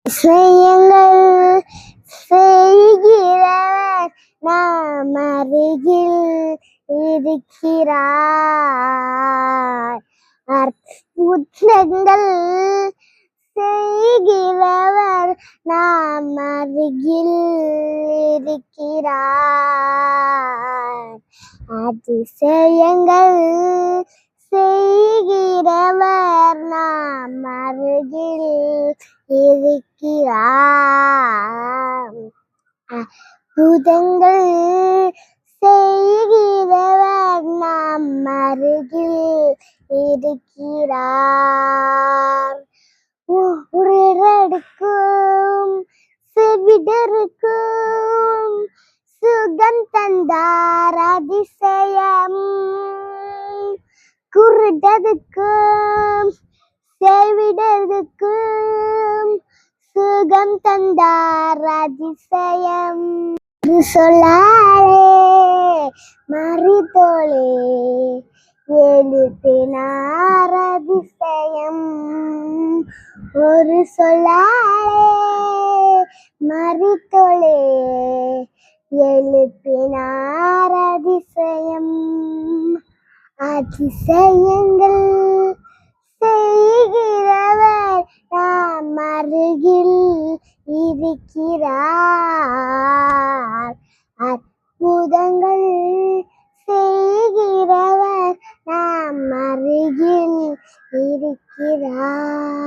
அதிசயங்கள் செய்கிறவர் நாம் அருகில் இருக்கிறார். அற்புதங்கள் செய்கிறவர் நாம் அருகில் இருக்கிறார். அதிசயங்கள் செய்கிறவர் நாம் அருகில் இருக்கிறார். அற்புதங்கள் செய்கிறவர் நாம் அருகில் இருக்கிறார். உயிரெடுக்கும் செவிடருக்கும் சுகம் தந்தார் அதிசயம். குருடருக்கும் செவிடருக்கும் சுகம் தந்தார் அதிசயம். சொல்லாலே மறித்தோளே எழுப்பினார் அதிசயம். ஒரு சொல்லாலே மறித்தோளே எழுப்பினார் அதிசயம். அதிசயங்கள் செய்கிறவர் நாம் அருகில் இருக்கிறார். அற்புதங்கள் செய்கிறவர் நாம் அருகில் இருக்கிறார்.